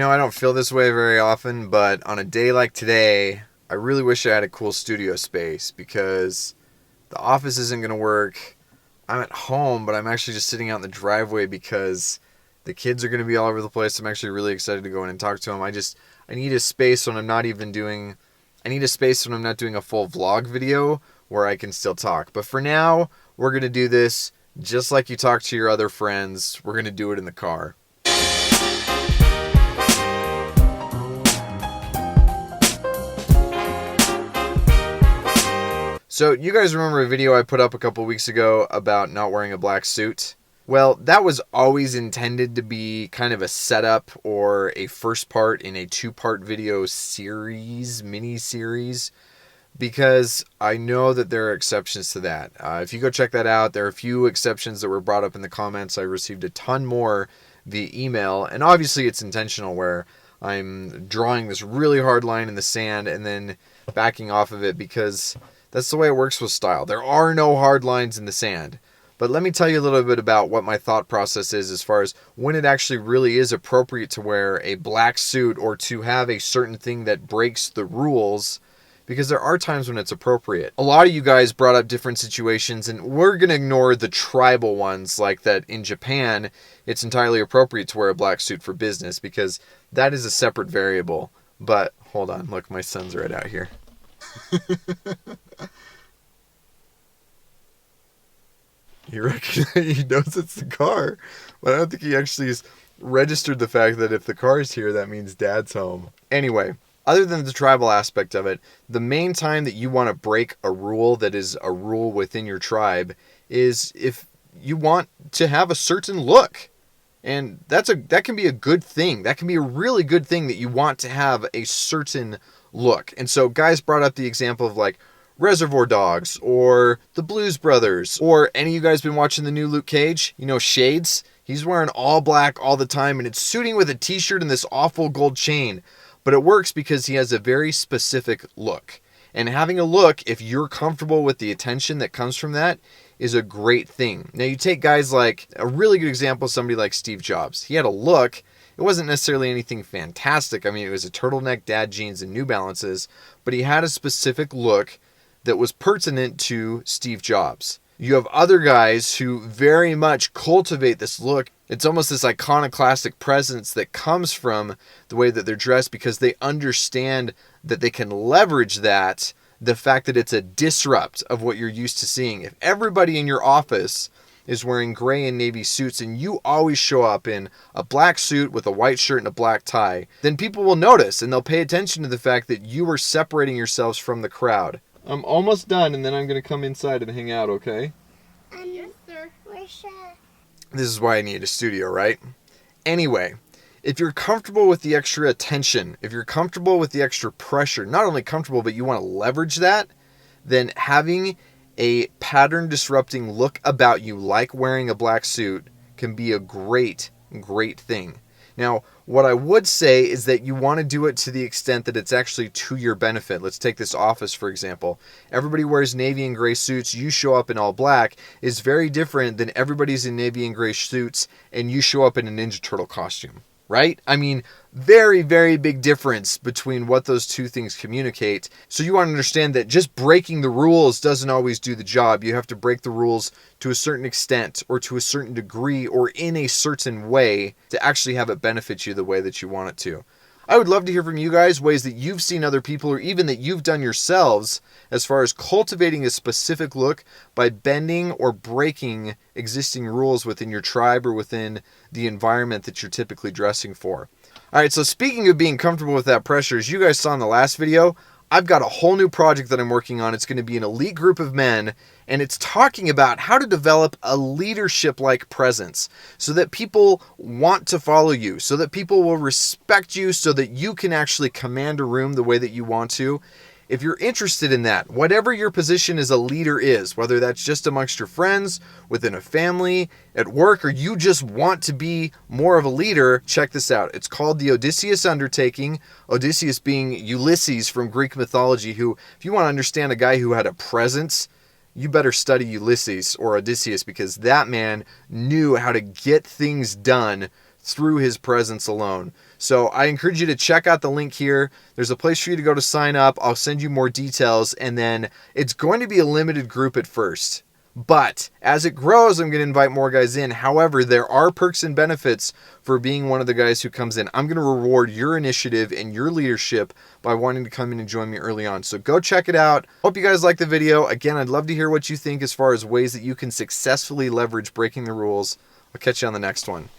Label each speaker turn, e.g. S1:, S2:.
S1: I don't feel this way very often, but on a day like today, I really wish I had a cool studio space because the office isn't going to work. I'm at home, but I'm actually just sitting out in the driveway because the kids are going to be all over the place. I'm actually really excited to go in and talk to them. I need a space when I'm not even doing, I need a space when I'm not doing a full vlog video where I can still talk. But for now, we're going to do this just like you talk to your other friends. We're going to do it in the car. So you guys remember a video I put up a couple weeks ago about not wearing a black suit? Well, that was always intended to be kind of a setup or a first part in a two-part video series, mini-series, because I know that there are exceptions to that. If you go check that out, there are a few exceptions that were brought up in the comments. I received a ton more via email, and obviously it's intentional where I'm drawing this really hard line in the sand and then backing off of it because that's the way it works with style. There are no hard lines in the sand. But let me tell you a little bit about what my thought process is as far as when it actually really is appropriate to wear a black suit or to have a certain thing that breaks the rules, because there are times when it's appropriate. A lot of you guys brought up different situations, and we're going to ignore the tribal ones, like that in Japan, it's entirely appropriate to wear a black suit for business, because that is a separate variable. But, hold on, look, my son's right out here. He knows it's the car, but I don't think he actually has registered the fact that if the car's here, that means Dad's home. Anyway, other than the tribal aspect of it, the main time that you want to break a rule that is a rule within your tribe is if you want to have a certain look. And that can be a good thing. That can be a really good thing that you want to have a certain look. And so guys brought up the example of like Reservoir Dogs or the Blues Brothers, or any of you guys been watching the new Luke Cage? You know, Shades? He's wearing all black all the time and it's suiting with a t-shirt and this awful gold chain. But it works because he has a very specific look. And having a look, if you're comfortable with the attention that comes from that, is a great thing. Now you take guys like, a really good example, somebody like Steve Jobs. He had a look. It wasn't necessarily anything fantastic. I mean, it was a turtleneck, dad jeans, and New Balances. But he had a specific look that was pertinent to Steve Jobs. You have other guys who very much cultivate this look. It's almost this iconoclastic presence that comes from the way that they're dressed because they understand that they can leverage that, the fact that it's a disrupt of what you're used to seeing. If everybody in your office is wearing gray and navy suits and you always show up in a black suit with a white shirt and a black tie, then people will notice and they'll pay attention to the fact that you are separating yourselves from the crowd. I'm almost done, and then I'm going to come inside and hang out, okay?
S2: Yes, sir.
S1: This is why I need a studio, right? Anyway, if you're comfortable with the extra attention, if you're comfortable with the extra pressure, not only comfortable, but you want to leverage that, then having a pattern-disrupting look about you, like wearing a black suit, can be a great, great thing. Now, what I would say is that you want to do it to the extent that it's actually to your benefit. Let's take this office, for example. Everybody wears navy and gray suits. You show up in all black is very different than everybody's in navy and gray suits and you show up in a Ninja Turtle costume, right? I mean, very, very big difference between what those two things communicate. So you want to understand that just breaking the rules doesn't always do the job. You have to break the rules to a certain extent or to a certain degree or in a certain way to actually have it benefit you the way that you want it to. I would love to hear from you guys ways that you've seen other people or even that you've done yourselves as far as cultivating a specific look by bending or breaking existing rules within your tribe or within the environment that you're typically dressing for. All right, so speaking of being comfortable with that pressure, as you guys saw in the last video, I've got a whole new project that I'm working on. It's going to be an elite group of men, and it's talking about how to develop a leadership-like presence so that people want to follow you, so that people will respect you, so that you can actually command a room the way that you want to. If you're interested in that, whatever your position as a leader is, whether that's just amongst your friends, within a family, at work, or you just want to be more of a leader, check this out. It's called the Odysseus Undertaking. Odysseus being Ulysses from Greek mythology, who, if you want to understand a guy who had a presence, you better study Ulysses or Odysseus, because that man knew how to get things done through his presence alone. So I encourage you to check out the link here. There's a place for you to go to sign up. I'll send you more details, and then it's going to be a limited group at first. But as it grows, I'm going to invite more guys in. However, there are perks and benefits for being one of the guys who comes in. I'm going to reward your initiative and your leadership by wanting to come in and join me early on. So go check it out. Hope you guys like the video. Again, I'd love to hear what you think as far as ways that you can successfully leverage breaking the rules. I'll catch you on the next one.